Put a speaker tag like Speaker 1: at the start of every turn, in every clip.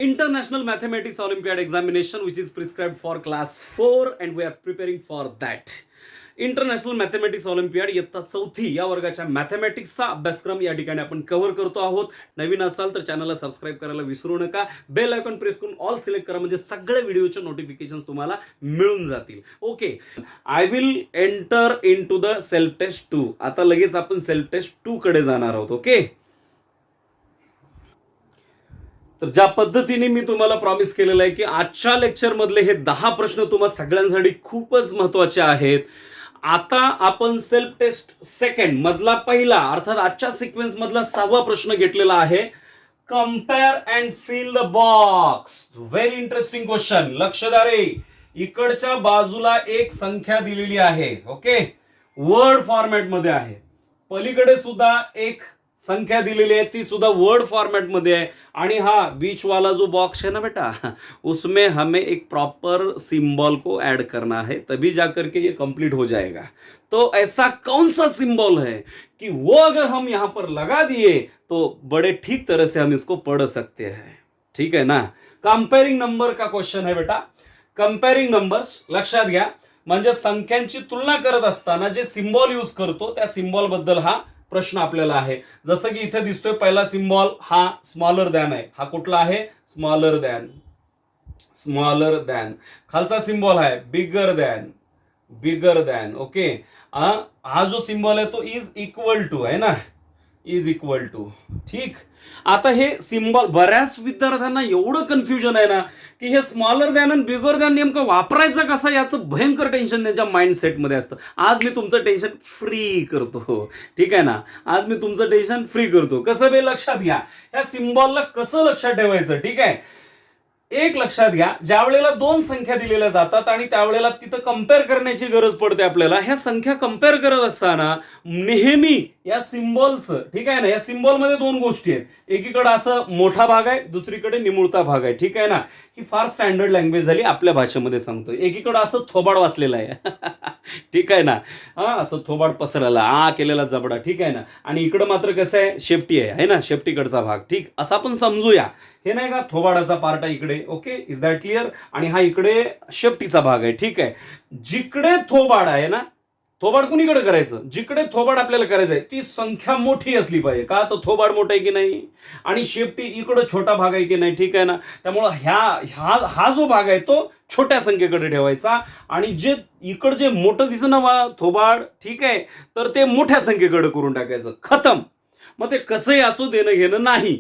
Speaker 1: International Mathematics Olympiad examination, which is prescribed for class 4, and we are preparing for that. International mathematics Olympiad इयत्ता 4थी या वर्गाच्या मॅथमॅटिक्सचा अभ्यासक्रम या ठिकाणी आपण कव्हर करतो आहोत. नवीन असाल तर चॅनलला सबस्क्राईब करायला विसरू नका. बेल आयकॉन प्रेस करून ऑल सिलेक्ट करा, म्हणजे सगळे व्हिडिओचे नोटिफिकेशन तुम्हाला मिळून जातील. Okay, I will enter in to the self test 2. आता लगेच आपण सेल्फ टेस्ट 2 कडे जाणार आहोत. ओके, तर ज्या पद्धतीने मी तुम्हाला प्रॉमिस केलेलं आहे की आजच्या लेक्चर मधले हे 10 प्रश्न तुम्हाला सगळ्यांसाठी खूपच महत्वाचे आहेत. आता आपण सेल्फ टेस्ट सेकंड मधला पहिला अर्थात आजच्या सिक्वेन्स मधला 6वा प्रश्न घेतलेला आहे. Compare and fill the box. Very interesting question. लक्ष द्या रे, इकडच्या बाजूला एक संख्या दिलेली आहे. ओके, वर्ड फॉर्मॅट मध्ये आहे. पलीकडे सुद्धा एक संख्या दिलेली है, ती सुधा वर्ड फॉर्मेट मध्ये है. आणि हा बीच वाला जो बॉक्स है ना बेटा, उसमें हमें एक प्रॉपर सिंबल को ऐड करना है, तभी जाकर के ये कंप्लीट हो जाएगा. तो ऐसा कौन सा सिंबल है कि वो अगर हम यहां पर लगा दिए तो बड़े ठीक तरह से हम इसको पढ़ सकते हैं. ठीक है ना. कंपेयरिंग नंबर का क्वेश्चन है बेटा. कंपेयरिंग नंबर्स लक्षात घ्या, म्हणजे संख्यांची तुलना करत असताना जे सिंबल यूज करतो त्या सिंबल बद्दल हा प्रश्न आपल्याला आहे. जसं की इथे दिसतोय पहिला सिंबल हा स्मॉलर दॅन आहे. हा कुठला आहे? Smaller than. Smaller than. खालचा सिंबल आहे बिगर दॅन. बिगर दॅन. ओके, हा जो सिंबल आहे तो इज इक्वल टू आहे ना, इज इक्वल टू. ठीक. आता हे सिंबल बऱ्याच विद्यार्थ्यांना एवढं कन्फ्युजन आहे ना की हे स्मॉलर दॅन आणि बिगर दॅन नेमकं वापरायचं कसं, याचं भयंकर टेन्शन त्यांच्या माइंडसेटमध्ये असतं. आज मी तुमचं टेन्शन फ्री करतो. ठीक आहे ना, आज मी तुमचं टेन्शन फ्री करतो. कसं बे, लक्षात घ्या या सिंबॉलला कसं लक्षात ठेवायचं. ठीक आहे, एक लक्षात घ्या, ज्या वेळेला 2 संख्या दिलेल्या जातात आणि त्यावेळेला तिथं कंपेअर करण्याची गरज पडते आपल्याला. ह्या संख्या कंपेअर करत असताना नेहमी या सिंबॉलचं, ठीक आहे ना, या सिंबॉल मध्ये 2 गोष्टी आहेत. एकीकडे असं मोठा भाग आहे, दुसरीकडे निमुळता भाग आहे. ठीक आहे ना, ही फार स्टँडर्ड लँग्वेज झाली, आपल्या भाषेमध्ये सांगतोय. एकीकडे असं थोबाड वाचलेलं आहे. ठीक आहे ना, असं थोबाड पसरलेला केलेला जबडा. ठीक आहे ना, आणि इकडं मात्र कसं आहे, शेपटी आहे ना, शेपटीकडचा भाग. ठीक, असं आपण समजूया. हे नाही का थोबाडाचा पार्ट आहे इकडे. Okay, is that clear. आणि हा इकडे शेपटीचा भाग आहे. ठीक आहे, जिकडे थोबाड आहे ना, थोबाड कुणीकडे करायचं, जिकडे थोबाड आपल्याला करायचं आहे ती संख्या मोठी असली पाहिजे. का तर थोबाड मोठा आहे की नाही, आणि शेपटी इकडं छोटा भाग आहे की नाही. ठीक आहे ना, त्यामुळं हा जो भाग आहे तो छोट्या संख्येकडे ठेवायचा, आणि जे इकडं जे मोठं दिसतं ना थोबाड, ठीक आहे, तर ते मोठ्या संख्येकडे करून टाकायचं. खतम. मग ते कसंही असो, देणं घेणं नाही.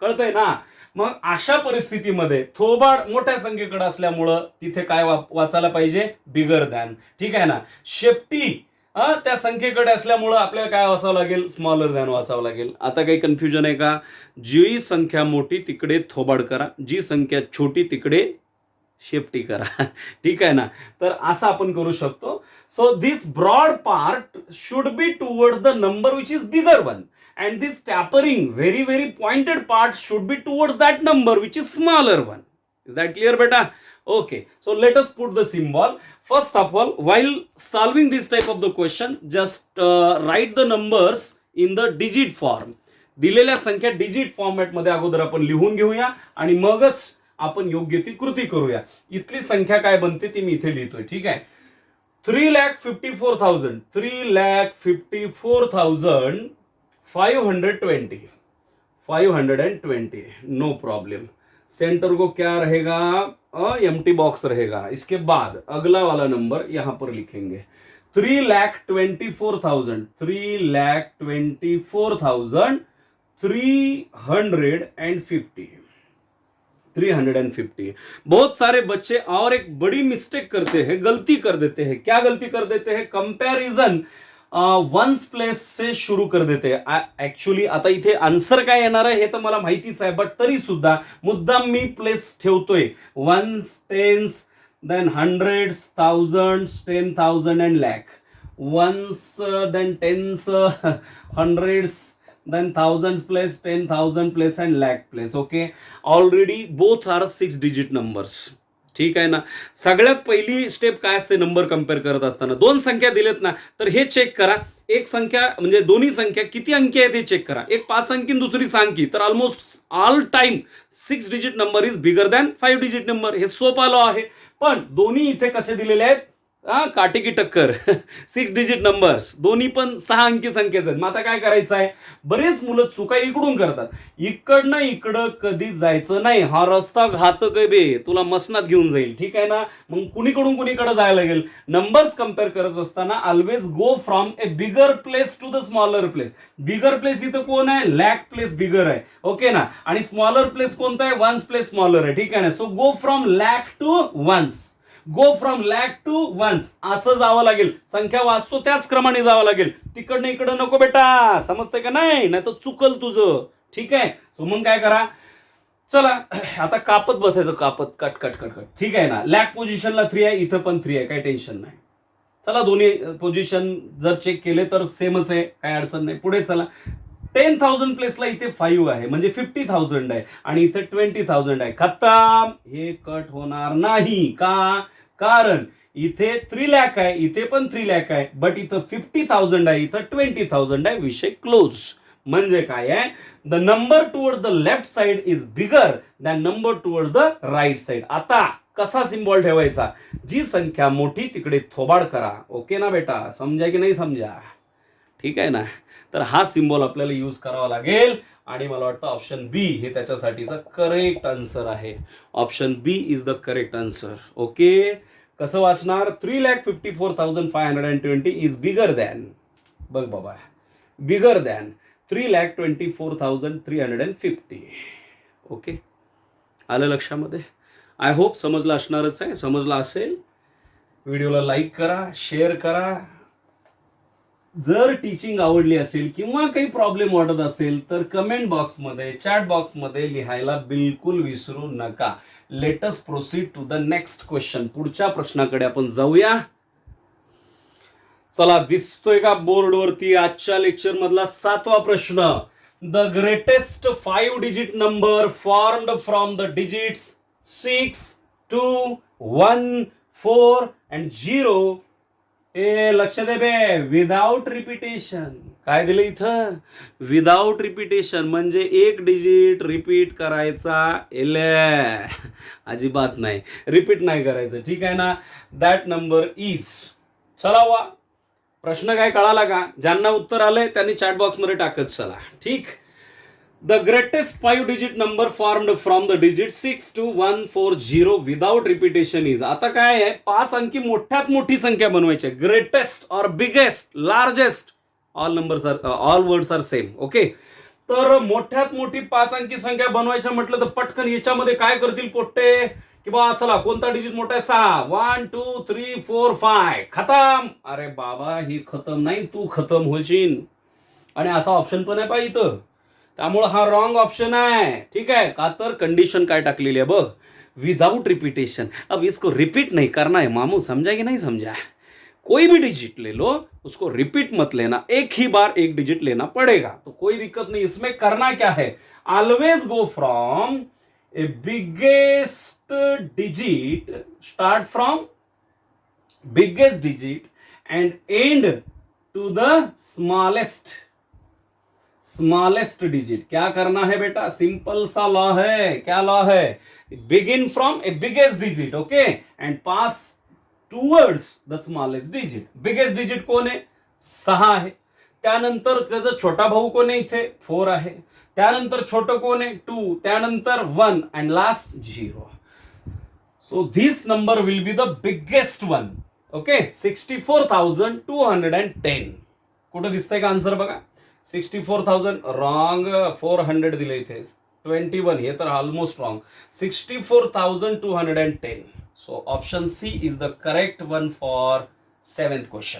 Speaker 1: कळतंय ना. मग अशा परिस्थितीमध्ये थोबाड मोठ्या संख्येकडे असल्यामुळं तिथे काय वाचायला पाहिजे, बिगर दॅन. ठीक आहे ना. शेपटी त्या संख्येकडे असल्यामुळं आपल्याला काय वाचावं लागेल, स्मॉलर दॅन वाचावं लागेल. आता काही कन्फ्युजन आहे का? जी संख्या मोठी तिकडे थोबाड करा, जी संख्या छोटी तिकडे शेपटी करा. ठीक आहे ना, तर असं आपण करू शकतो. So this broad part should be towards the number which is bigger one, and this tapering very pointed part should be towards that number which is smaller one. Is that clear beta? Okay, so let us put the symbol. First of all, while solving this type of the question, just write the numbers in the digit form. दिलेल्या संख्या digit format मध्ये अगोदर आपण लिहून घेऊया आणि मगच आपण योग्य ती कृती करूया. इथली संख्या काय बनते ती मी इथे लिहितोय. ठीक आहे, 3,54,000. 3,54,000 520. 520, नो प्रॉब्लम. सेंटर को क्या रहेगा, एम्प्टी बॉक्स रहेगा. इसके बाद अगला वाला नंबर यहां पर लिखेंगे 3,24,000. 3,24,350. 350. बहुत सारे बच्चे और एक बड़ी मिस्टेक करते हैं, गलती कर देते हैं. क्या गलती कर देते हैं? कंपैरिजन वन्स प्लेस से शुरू कर देते. ऍक्च्युअली आता इथे आन्सर काय येणार आहे हे तर मला माहितीच आहे, बट तरी सुद्धा मुद्दाम मी प्लेस ठेवतोय. Ones, tens, then hundreds, thousands, 10,000 and lakh. Ones, then tens, hundreds, then thousands place, 10,000 place and lakh place. Okay, already both are 6 digit numbers. ठीक आहे ना. सगळ्यात पहिली स्टेप काय असते नंबर कम्पेअर करत असताना, दोन संख्या दिलेत ना, तर हे चेक करा. एक संख्या म्हणजे दोन्ही संख्या किती अंकी आहेत हे चेक करा. एक 5 अंकी दुसरी 6 अंकी, तर almost all time 6 digit number is bigger than 5 digit number. हे सोपा लॉ आहे. पण दोन्ही इथे कसे दिलेले आहेत, काटे की टक्कर 6 डिजिट नंबर्स, दोन्ही पण 6 अंकी संख्येचे आहेत. मग आता काय करायचं आहे, बरेच मुलं चुका इकडून करतात. इकडनं इकडं कधी जायचं नाही, हा रस्ता घातक आहे बे, तुला मसनात घेऊन जाईल. ठीक आहे ना. मग कुणीकडून कुणीकडे जायला लागेल. नंबर्स कम्पेअर करत असताना always go from a bigger place to the smaller place. Bigger place इथं कोण आहे, लॅक प्लेस बिगर आहे. ओके ना. आणि स्मॉलर प्लेस कोणता आहे, वन्स प्लेस स्मॉलर आहे. ठीक आहे ना. So go from lakh to ones, go from lakh to ones, असं जावं लागेल. संख्या वाचतो त्याच क्रमाने जावं लागेल. तिकडनं इकडं नको बेटा, समजतंय का नाही, नाही तर चुकल तुझं. ठीक आहे. सो मग काय करा, चला आता कापत बसायचं, कापत कट कट कट कट. ठीक आहे ना. लॅक पोझिशनला 3 आहे, इथं पण 3 आहे, काही टेन्शन नाही. चला दोन्ही पोझिशन जर चेक केले तर सेमच आहे, काय अडचण नाही. पुढे चला. 10,000 प्लेसला इथे 5 आहे म्हणजे 50,000 आहे, आणि इथे 20,000 आहे. खतम. हे कट होणार नाही. का, कारण इथे 3 लाख आहे, इथे पण 3 लाख आहे, बट इथं 50,000 आहे, इथं 20,000 आहे. विषय क्लोज. म्हणजे काय आहे, the number towards the left side is bigger than number towards the right side. आता कसा सिम्बॉल ठेवायचा, जी संख्या मोठी तिकडे थोबाड करा. ओके ना बेटा, समजा की नाही समजा. ठीक आहे ना. तर हा सिम्बॉल आपल्याला यूज करावा लागेल, आणि मला वाटतं ऑप्शन बी हे त्याच्यासाठीचा करेक्ट आन्सर आहे. Option B is the correct answer. Okay. कसं वाचणार, 3,54,520 इज बिगर दॅन, बघ बाबा, बिगर दॅन 3,24,350. ओके, आलं लक्षामध्ये. आय होप समजलं असणारच आहे. समजलं असेल, व्हिडिओला लाईक करा, शेअर करा. जर टीचिंग आवडली असेल किंवा काही प्रॉब्लेम वाटत असेल तर कमेंट बॉक्समध्ये, चॅट बॉक्समध्ये लिहायला बिलकुल विसरू नका. Let us proceed to the next question. पुढच्या प्रश्नाकडे आपण जाऊया. चला, दिसतोय का बोर्डवरती आजच्या लेक्चर मधला 7वा प्रश्न. The greatest 5 digit number formed from the digits 6, 2, 1, 4 and 0. लक्ष दे बे, विदाउट रिपिटेशन. काय दिलं इथं, विदाउट रिपिटेशन, म्हणजे एक डिजिट रिपीट करायचा अजिबात नाही, रिपीट नाही करायचं. ठीक आहे ना. दॅट नंबर इज, चला वा, प्रश्न काय कळाला का, ज्यांना उत्तर आलंय त्यांनी चॅट बॉक्स मध्ये टाकत चला. ठीक. The greatest 5 digit number formed from the digit 6, 2, 1, 4, 0 without repetition is. आता काय आहे, 5 अंकी मोठ्यात मोठी संख्या बनवायची. ग्रेटेस्ट और biggest, largest, all numbers are, all words are same. Okay. तर मोठ्यात मोठी 5 अंकी संख्या बनवायचं म्हटलं तर पटकन याच्यामध्ये काय करतील पोट्टे, की बा चला कोणता डिजिट मोठा आहे, 6, 1, 2, 3, 4, 5, खतम. अरे बाबा, ही खतम नाही, तू खतम होशील. आणि असा ऑप्शन पण आहे पाहिजे इथं, त्यामुळे हा रॉंग ऑप्शन आहे. ठीक है, का तर कंडीशन काय टाकलेली आहे बघ, विदाउट रिपीटेशन. अब इसको रिपीट नहीं करना है मामू, समझा कि नहीं समझा. कोई भी डिजिट ले लो, उसको रिपीट मत लेना, एक ही बार एक डिजिट लेना पड़ेगा, तो कोई दिक्कत नहीं. इसमें करना क्या है, always go from a biggest digit, start from biggest digit and end to the smallest digit. क्या करना है बेटा, सिंपल सा लॉ है. क्या लॉ है, begin from a biggest digit, okay, end pass towards the smallest digit. Biggest digit कोण आहे, 6 आहे. त्यानंतर त्याचा छोटा भाऊ कोण आहे, इथे 4 आहे. त्यानंतर छोटं कोण आहे, 2. त्यानंतर 1 and last 0. So this number will be the biggest one. Okay, 64,210. कुठं दिसतंय का आन्सर बघा, 64,000 रॉंग, 400 दिले इथे, 21 हे तर almost wrong, 64,210. So option C is the correct one for 7th question.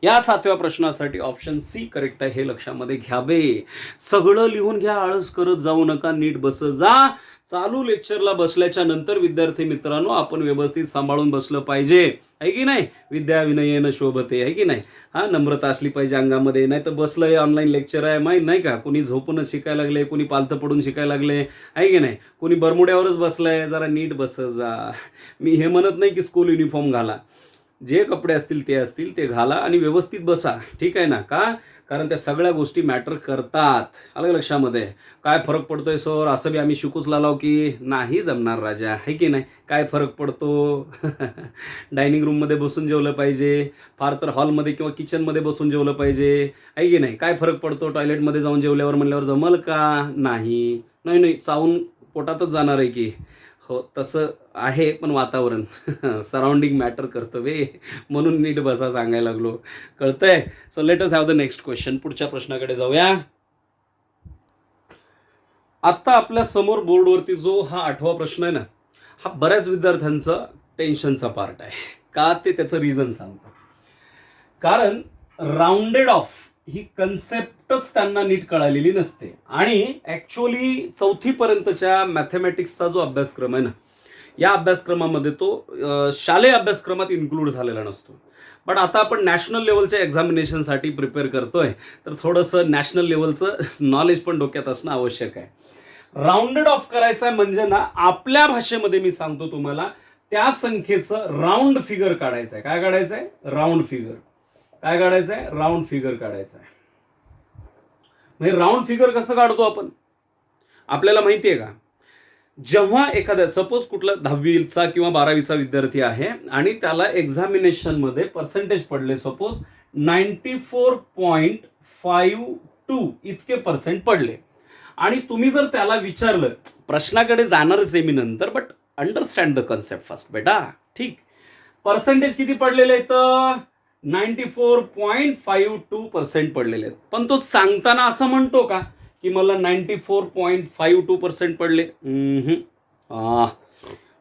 Speaker 1: या 7व्या प्रश्नासाठी ऑप्शन सी करेक्ट आहे, हे लक्षामध्ये घ्यावे. सगळं लिहून घ्या, आळस करत जाऊ नका, नीट बस जा. चालू लेक्चरला बसल्याच्या नंतर विद्यार्थी मित्रांनो आपण व्यवस्थित सांभाळून बसलं पाहिजे, आहे की नाही. विद्या विनयेन शोभते, आहे की नाही. नम्रता असली पाहिजे अंगामध्ये. नाही तर बसलंय ऑनलाईन लेक्चर आहे माहीत नाही का, कोणी झोपूनच शिकायला लागले, कोणी पालथं पडून शिकायला लागले, आहे की नाही. कोणी बरमुड्यावरच बसलंय. जरा नीट बस जा. मी हे म्हणत नाही की स्कूल युनिफॉर्म घाला, जे कपडे असतील ते घाला आणि व्यवस्थित बसा, ठीक आहे ना. कारण त्या सगळ्या गोष्टी मॅटर करतात. अलग लक्षामध्ये. काय फरक पडतोय सर, असं बी आम्ही शिकूच लावलो की नाही जमणार राजा, आहे की नाही. काय फरक पडतो. डायनिंग रूममध्ये बसून जेवलं पाहिजे, फार तर हॉलमध्ये किंवा किचनमध्ये बसून जेवलं पाहिजे, आहे की नाही. काय फरक पडतो, टॉयलेटमध्ये जाऊन जेवल्यावर म्हणल्यावर जमल का, नाही नाही चावून पोटातच जाणार आहे की. हो तसं आहे, पण वातावरण सराउंडिंग मॅटर करतं वे, म्हणून नीट बसा सांगायला लागलो, कळतंय. So let us have the next question. पुढच्या प्रश्नाकडे जाऊया. आत्ता आपल्या समोर बोर्डवरती जो हा 8वा प्रश्न आहे ना, हा बऱ्याच विद्यार्थ्यांचा टेन्शनचा पार्ट आहे. का ते त्याचं रिझन सांगतो. कारण राऊंडेड ऑफ ही कन्सेप्टच त्यांना नीट कळालेली नसते. आणि ॲक्च्युअली 4थी पर्यंतच्या मॅथमॅटिक्सचा जो अभ्यासक्रम आहे ना, या अभ्यासक्रमामध्ये तो शालेय अभ्यासक्रमात इन्क्लूड झालेला नसतो. बट आता आपण नॅशनल लेवलच्या एक्झामिनेशनसाठी प्रिपेअर करतोय, तर थोडंसं नॅशनल लेवलचं नॉलेज पण डोक्यात असणं आवश्यक आहे. राऊंडेड ऑफ करायचं आहे म्हणजे ना, आपल्या भाषेमध्ये मी सांगतो तुम्हाला, त्या संख्येचं राऊंड फिगर काढायचं आहे. काय काढायचं आहे, राऊंड फिगर. काय काढायचं आहे, राऊंड फिगर काढायचं आहे. म्हणजे राऊंड फिगर कसं काढतो आपण, आपल्याला माहिती आहे का. जेव्हा एखाद्या सपोज कुठला 10वीचा किंवा 12वीचा विद्यार्थी आहे आणि त्याला एक्झामिनेशनमध्ये पर्सेंटेज पडले, सपोज 94.52 इतके पर्सेंट पडले, आणि तुम्ही जर त्याला विचारलं, प्रश्नाकडे जाणारच आहे मी नंतर, but understand the concept first बेटा, ठीक. पर्सेंटेज किती पडलेले आहेत, 94.52% पडलेले आहेत. पण तो सांगताना असं म्हणतो का की मला 94.52% पडले,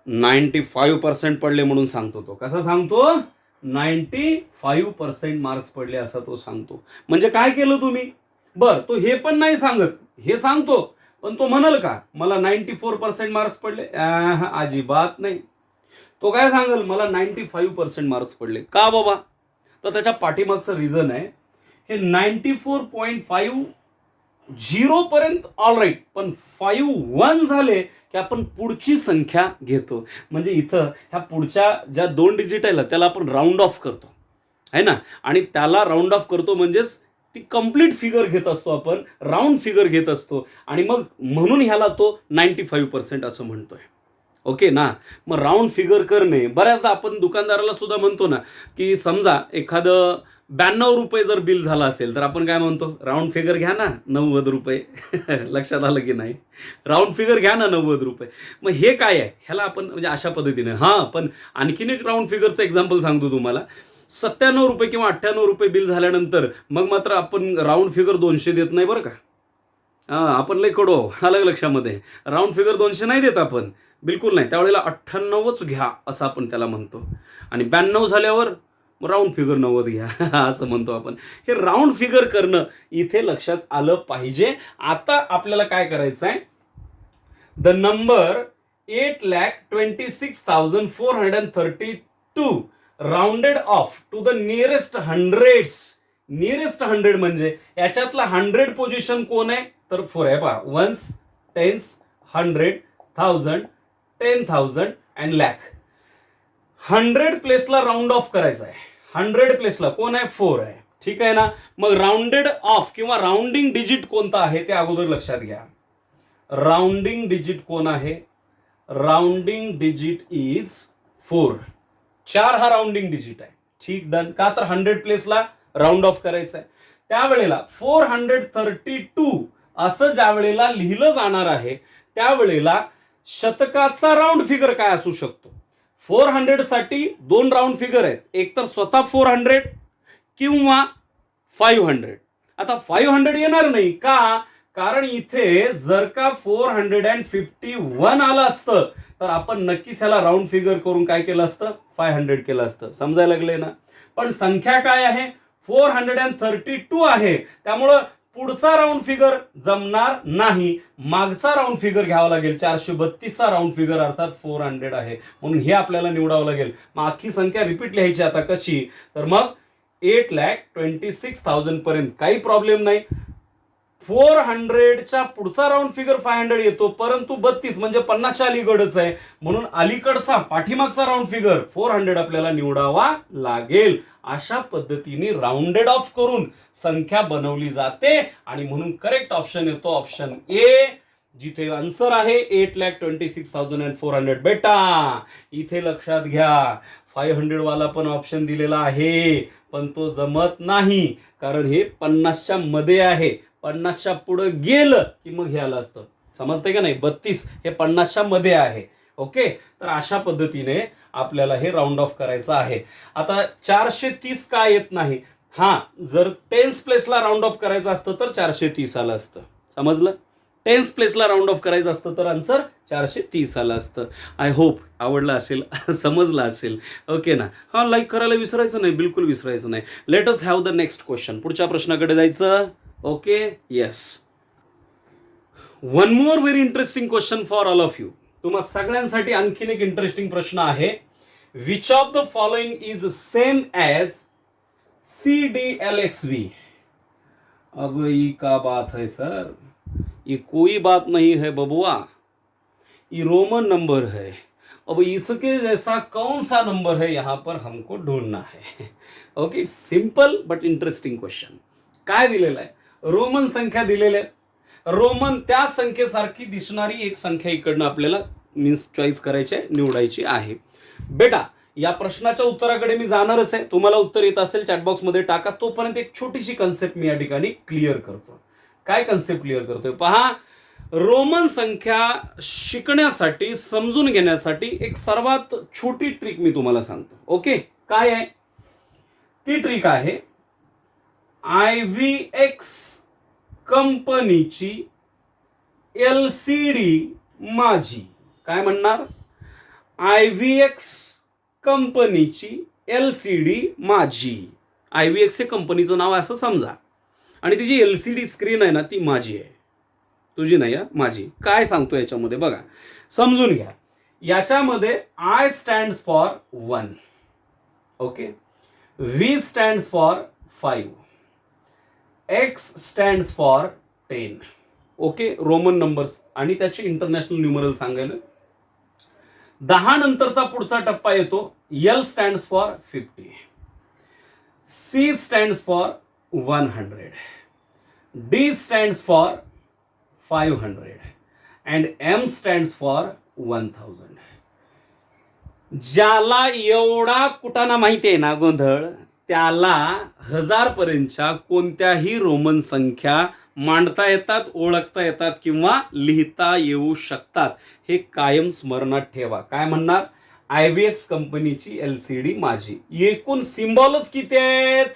Speaker 1: 95% पडले म्हणून सांगतो तो. कसा सांगतो, 95% मार्क्स पडले असं तो सांगतो. म्हणजे काय केलं तुम्ही, बर तो हे पण नाही सांगत, हे सांगतो पण तो म्हणाल का मला 94% मार्क्स पडले, अजिबात नाही. तो काय सांगेल, मला 95% मार्क्स पडले. का बाबा, तर त्याच्या पाठीमागचं रिझन आहे, हे 94.50 पर्यंत ऑल राईट, पण 51 झाले की आपण पुढची संख्या घेतो. म्हणजे इथं ह्या पुढच्या ज्या 2 डिजिट आहे त्याला आपण राऊंड ऑफ करतो, आहे ना. आणि त्याला राऊंड ऑफ करतो म्हणजेच ती कंप्लीट फिगर घेत असतो आपण, राऊंड फिगर घेत असतो, आणि मग म्हणून ह्याला तो 95% असं म्हणतोय. ओके ना. मग राऊंड फिगर करणे, बऱ्याचदा आपण दुकानदाराला सुद्धा म्हणतो ना, की समजा एखादं 92 रुपये जर बिल झालं असेल तर आपण काय म्हणतो, राऊंड फिगर घ्या ना 90 रुपये. लक्षात आलं की नाही, राऊंड फिगर घ्या ना 90 रुपये. मग हे काय आहे, ह्याला आपण म्हणजे अशा पद्धतीने. पण आणखीन एक राऊंड फिगरचं एक्झाम्पल सांगतो तुम्हाला. 97 रुपये किंवा 98 रुपये बिल झाल्यानंतर मग मात्र आपण राऊंड फिगर 200 देत नाही बरं का. आपण लय कडू, अलग लक्षामध्ये. राऊंड फिगर 200 नाही देत आपण, बिलकुल नाही. त्यावेळेला 98च घ्या असं आपण त्याला म्हणतो, आणि 92 झाल्यावर राऊंड फिगर 90 घ्या असं म्हणतो आपण. हे राऊंड फिगर करणं इथे लक्षात आलं पाहिजे. आता आपल्याला काय करायचं आहे, the number 8,26,432 rounded off to the nearest hundreds. Nearest 100 म्हणजे याच्यातला 100 पोझिशन कोण आहे, तर 4 आहे पहा. 1s, 10s, 100, 1000, 10,000 and lakh. 100 प्लेसला राऊंड ऑफ करायचा आहे. 100 प्लेसला कोण आहे, 4 आहे, ठीक आहे ना. मग राऊंडेड ऑफ किंवा राऊंडिंग डिजिट कोणता आहे ते अगोदर लक्षात घ्या. राऊंडिंग डिजिट कोण आहे, राऊंडिंग डिजिट इज 4. 4 हा राऊंडिंग डिजिट आहे, ठीक, डन. का तर 100 प्लेसला राऊंड ऑफ करायचं आहे. त्यावेळेला 432 असं ज्या वेळेला लिहिलं जाणार आहे त्यावेळेला शतकाचा राऊंड फिगर काय असू शकतो. 400 साठी 2 राऊंड फिगर आहेत, एक तर स्वतः 400 किंवा 500. आता 500 येणार नाही का, कारण इथे जर का 451 आलं असतं तर आपण नक्कीच ह्याला राऊंड फिगर करून काय केलं असतं, 500 केलं असतं. समजायला लागले ना. पण संख्या काय आहे, 432 आहे, त्यामुळं पुढचा राऊंड फिगर जमणार नाही, मागचा राऊंड फिगर घ्यावा लागेल. 432चा राऊंड फिगर अर्थात 400 आहे, म्हणून हे आपल्याला निवडावं लागेल. मग अख्खी संख्या रिपीट लिहायची आता कशी, तर मग 8,26,000 पर्यंत काही प्रॉब्लेम नाही. 400च्या पुढचा राऊंड फिगर 500 येतो, परंतु 32 म्हणजे 50च्या अलीकडच आहे, म्हणून अलीकडचा पाठीमागचा राऊंड फिगर 400 आपल्याला निवडावा लागेल. अशा पद्धतीने राऊंडेड ऑफ करून संख्या बनवली जाते आणि म्हणून करेक्ट ऑप्शन येतो ऑप्शन ए, जिथे आन्सर आहे 8,26,400. बेटा इथे लक्षात घ्या, 500 वाला पण ऑप्शन दिलेला आहे, पण तो जमत नाही, कारण हे 50च्या मध्ये आहे. 50च्या पुढे गेलं की मग हे आलं असतं, समजते का नाही. 32 हे 50च्या मध्ये आहे. ओके, तर अशा पद्धतीने आपल्याला हे राऊंड ऑफ करायचं आहे. आता 430 का येत नाही, हा जर टेन्स प्लेसला राऊंड ऑफ करायचं असतं तर 430 आलं असतं, समजलं. टेन्स प्लेसला राऊंड ऑफ करायचं असतं तर आन्सर 430 आलं असतं. आय होप आवडलं असेल, समजलं असेल. ओके ना. हा, लाईक करायला विसरायचं नाही, बिलकुल विसरायचं नाही. Let us have the next question. पुढच्या प्रश्नाकडे जायचं. Okay, yes. One more very interesting question for all of you. तुम्हा सगळ्यांसाठी आणखीन एक इंटरेस्टिंग प्रश्न आहे. Which of the following is same as CDLXV? अब ये का बात है सर, ये कोई बात नहीं है बबुआ, ये रोमन नंबर है. अब इसके जैसा कौन सा नंबर है यहाँ पर हमको ढूंढना है. Okay, it's simple but interesting question. काय दिलेलं आहे, रोमन संख्या दिलेल्या आहे. रोमन त्या संख्येसारखी दिसणारी एक संख्या इकडनं आपल्याला मीन्स चॉईस करायची, निवडायची आहे. बेटा या प्रश्नाच्या उत्तराकडे मी जाणारच आहे. तुम्हाला उत्तर येत असेल चॅटबॉक्समध्ये टाका. तोपर्यंत एक छोटीशी कन्सेप्ट मी या ठिकाणी क्लिअर करतो. काय कन्सेप्ट क्लिअर करतोय पहा. रोमन संख्या शिकण्यासाठी, समजून घेण्यासाठी एक सर्वात छोटी ट्रिक मी तुम्हाला सांगतो. ओके, काय आहे ती ट्रिक आहे, IVX कंपनीची LCD माझी. काय म्हणणार, IVX कंपनीची LCD माझी. IVX हे कंपनीचं नाव असं समजा, आणि ती जी LCD स्क्रीन आहे ना ती माझी आहे, तुझी नाही, माझी. काय सांगतो याच्यामध्ये बघा, समजून घ्या. याच्यामध्ये I stands for 1, okay, V stands for 5, X stands for 10. Okay, Roman numbers आणि त्याचे इंटरनॅशनल न्यूमरल सांगायला. 10 नंतरचा पुढचा टप्पा येतो, L stands for 50, C stands for 100, D stands for 500 and M stands for 1000. ज्याला एवढा कुटाणा माहिती आहे ना गोंधळ, त्याला 1000 पर्यंतच्या कोणत्याही रोमन संख्या मांडता येतात, ओळखता येतात किंवा लिहिता येऊ शकतात. हे कायम स्मरणात ठेवा. काय म्हणणार, IVX कंपनीची LCD माझी. एकूण सिम्बॉलच किती आहेत,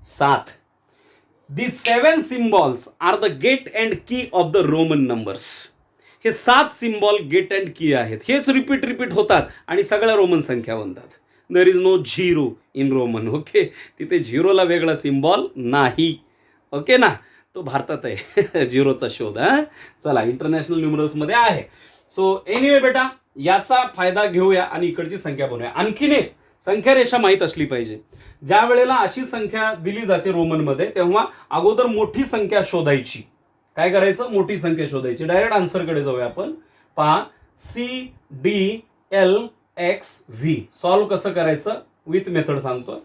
Speaker 1: 7. The 7 symbols are the gate and key of the Roman numbers. हे 7 सिम्बॉल गेट अँड की आहेत. हेच रिपीट होतात आणि सगळ्या रोमन संख्या बनतात. There is no zero in Roman. Okay, तिथे झिरोला वेगळा सिम्बॉल नाही. ओके ना, तो भारतात आहे झिरोचा शोध. चला, इंटरनॅशनल न्यूमरल्समध्ये आहे. सो एनिवे बेटा, याचा फायदा घेऊया आणि इकडची संख्या बनवूया. आणखीन एक संख्या रेषा माहीत असली पाहिजे. ज्या वेळेला अशी संख्या दिली जाते रोमनमध्ये, तेव्हा अगोदर मोठी संख्या शोधायची. काय करायचं, मोठी संख्या शोधायची. डायरेक्ट आन्सरकडे जाऊया आपण. पहा, CDLXV सॉल्व्ह कसं करायचं विथ मेथड सांगतो.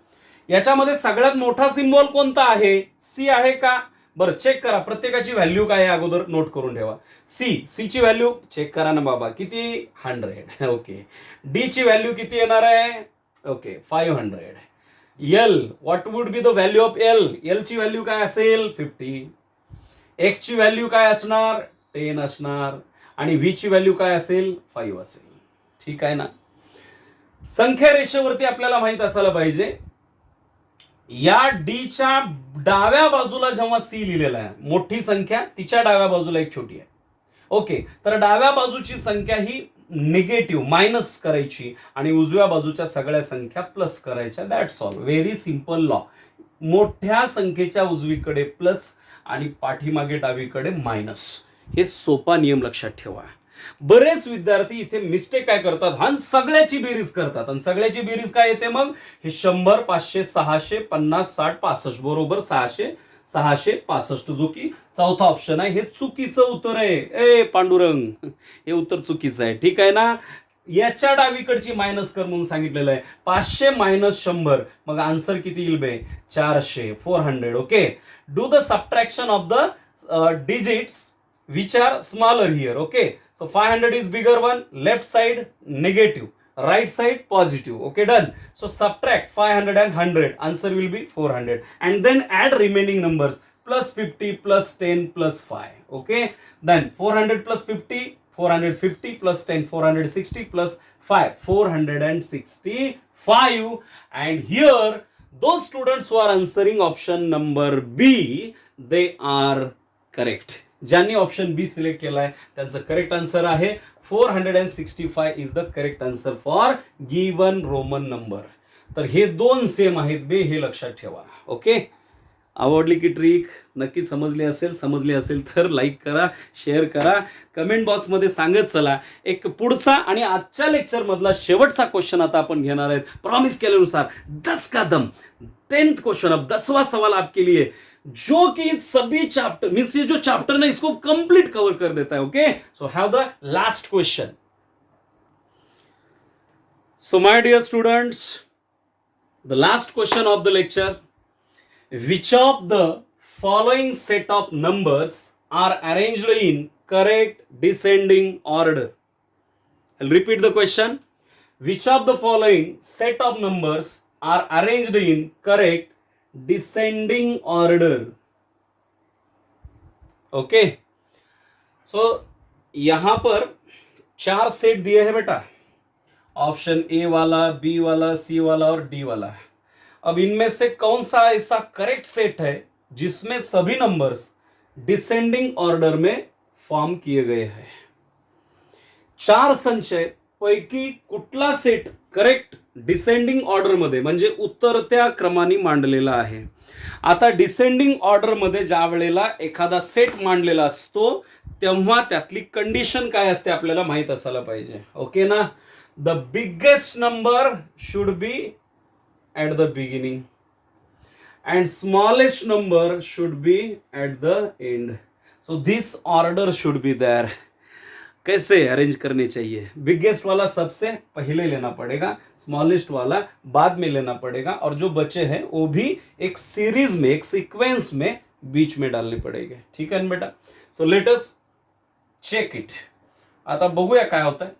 Speaker 1: याच्यामध्ये सगळ्यात मोठा सिम्बॉल कोणता आहे, C आहे का. बरं, चेक करा, प्रत्येकाची व्हॅल्यू काय आहे अगोदर नोट करून ठेवा. C ची व्हॅल्यू चेक करा ना बाबा, किती, 100. ओके, D ची व्हॅल्यू किती येणार आहे, okay, 500. L, what would be the value of L. L ची व्हॅल्यू काय असेल, 50. X ची व्हॅल्यू काय असणार, 10 असणार. आणि V ची व्हॅल्यू काय असेल, 5 असेल. ठीक आहे ना. संख्या रेषेवरती आपल्याला माहित असायला पाहिजे, या D च्या डाव्या बाजूला जेव्हा C लिहिलेला आहे, मोठी संख्या तिच्या डाव्या बाजूला एक छोटी आहे. ओके, तर डाव्या बाजूची संख्या ही निगेटिव्ह मायनस करायची आणि उजव्या बाजूच्या सगळ्या संख्या प्लस करायच्या. That's all. Very simple law. मोठ्या संख्येच्या उजवीकडे प्लस आणि पाठीमागे डावीकडे मायनस. हे सोपा नियम लक्षात ठेवा. बरेच विद्यार्थी इथे मिस्टेक काय करतात, हा सगळ्याची बेरीज करतात. आणि सगळ्याची बेरीज काय येते मग, हे 100, 500, 600, 50, 60, 65 बरोबर 665, जो की चौथा ऑप्शन आहे. हे चुकीचं उत्तर आहे. ए पांडुरंग, हे उत्तर चुकीचं आहे. ठीक आहे ना. याच्या डावीकडची मायनस कर म्हणून सांगितलेलं आहे. 500 मायनस 100, मग आन्सर किती येईल बे, 400, 400. Okay. Do the subtraction of the digits which are smaller here. Okay, so 500 is bigger one, left side negative, right side positive. Okay, done. So subtract 500 and 100, answer will be 400, and then add remaining numbers, plus 50 plus 10 plus 5. Okay, then 400 plus 50, 450 plus 10, 460 plus 5, 465. And here those students who are answering option number B, they are correct. ज्यांनी option बी select केलाय त्यांचं correct answer आहे 465 is the correct answer for given Roman number. तर हे दोन same आहेत बे, हे लक्षात ठेवा. ओके. आवडली की ट्रिक? नक्की समजली असेल तर लाईक करा, शेअर करा, कमेंट बॉक्समध्ये सांगत चला. एक पुढचा आणि आजच्या लेक्चर मधला शेवटचा क्वेश्चन आता आपण घेणार आहेत. प्रॉमिस केल्यानुसार 10 का दम, 10th क्वेश्चन, अब 10वां सवाल आपके लिए, जो कि सभी चैप्टर मीन्स ये जो चैप्टर ना इसको कंप्लीट कवर कर देता है. Okay. So have the last question. So my dear students, the last question of the lecture, which of the following set of numbers are arranged in correct descending order? I'll repeat the question. Which of the following set of numbers are arranged in correct descending order? Okay. So यहां पर 4 set दिए हैं बेटा, option A वाला, बी वाला, C वाला और D वाला. अब इनमें से कौन सा ऐसा करेक्ट सेट है जिसमें सभी नंबर्स डिसेंडिंग ऑर्डर में फॉर्म किए गए हैं? 4 संचय पैकी कुठला सेट करेक्ट डिसेंडिंग ऑर्डर मध्ये म्हणजे उतरत्या क्रमाने मांडलेला आहे? आता डिसेंडिंग ऑर्डर मध्ये ज्या वेळेला एखादा सेट मांडलेला असतो तेव्हा त्यातली कंडिशन काय असते आपल्याला माहित असायला पाहिजे. ओके ना. The biggest number should be at the beginning and smallest number should be at the end. So this order should be there. कैसे अरेंज करने चाहिए? बिगेस्ट वाला सबसे पहले लेना पड़ेगा, स्मॉलेस्ट वाला बाद में लेना पड़ेगा, और जो बचे हैं वो भी एक सीरीज में, एक सीक्वेंस में बीच में डालने पड़ेंगे. ठीक है ना बेटा. So let us check it. आता बघूया काय होत आहे.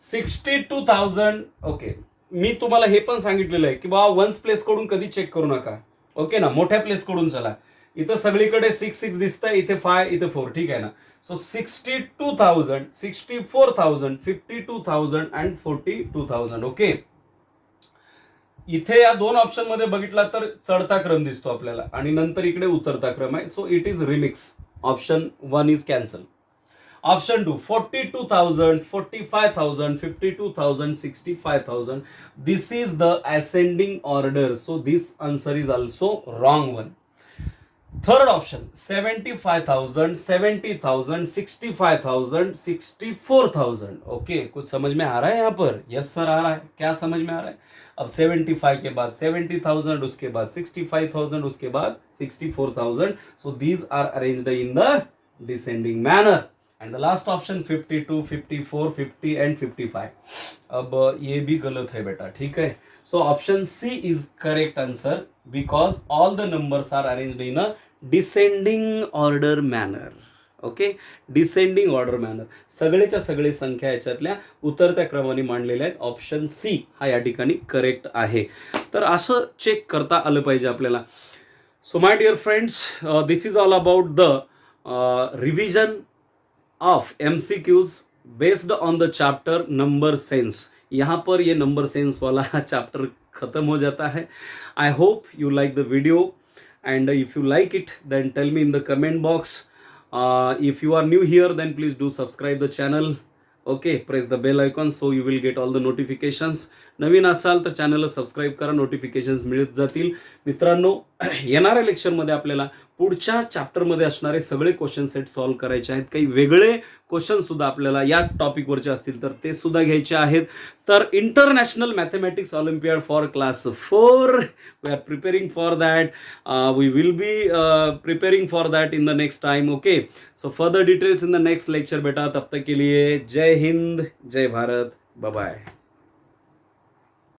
Speaker 1: 62,000. ओके. मी तुम्हाला हे पण सांगितलेलं आहे की बाबा वन्स प्लेस कडून कधी चेक करू नका. ओके ना. मोठ्या प्लेस कडून चला. इथं सगळीकडे 6 दिसतंय, इथे 5, इथे 4. ठीक आहे ना. So 62,000, 64,000, 52,000 and 42,000. ओके. इथे या दोन ऑप्शन मध्ये बघितला तर चढता क्रम दिसतो आपल्याला आणि नंतर इकडे उतरता क्रम आहे. So it is remix. Option 1 is cancel. Option 2, 42,000, 45,000, 52,000, 65,000. This is the ascending order. So this answer is also wrong one. Third option 75,000, 70,000, 65,000, 64,000. Okay. कुछ समझ में आ रहा है यहाँ पर? यस सर आ रहा है. क्या समझ में आ रहा है? अब 75 के बाद 70,000, उसके बाद 65,000, उसके बाद 64,000. So these are arranged in the descending manner. And the last option 52, 54, 50 and 55. अब ये भी गलत है बेटा. ठीक है. So option C is correct answer because all the numbers are arranged in a descending order manner. Okay. Descending order manner. सगळेच्या सगळे संख्या याच्यातल्या उतरत्या क्रमाने मांडलेल्या आहेत. ऑप्शन सी हा या ठिकाणी करेक्ट आहे. तर असं चेक करता आलं पाहिजे आपल्याला. So my dear friends, this is all about the revision of MCQs based on the chapter number sense. यहाँ पर ये नंबर सेंस वाला चैप्टर खत्म हो जाता है. I hope you like the video and if you like it then tell me in the comment box. If you are new here then please do subscribe the channel. Okay, press the bell icon so you will get all the notifications. नवीन असाल तर चॅनलला subscribe करा, notifications मिळत जातील. मित्रांनो, येणाऱ्या लेक्चरमध्ये आपल्याला पुढच्या चॅप्टरमध्ये असणारे सगळे क्वेश्चन सेट सॉल्व्ह करायचे आहेत. काही वेगळे क्वेश्चन सुद्धा आपल्याला या टॉपिकवरचे असतील तर ते सुद्धा घ्यायचे आहेत. तर international mathematics olympiad for class 4 we are preparing for that. We will be preparing for that in the next time. Okay, so further details in the next lecture बेटा. तब तक के लिए जय हिंद, जय भारत, बाय बाय.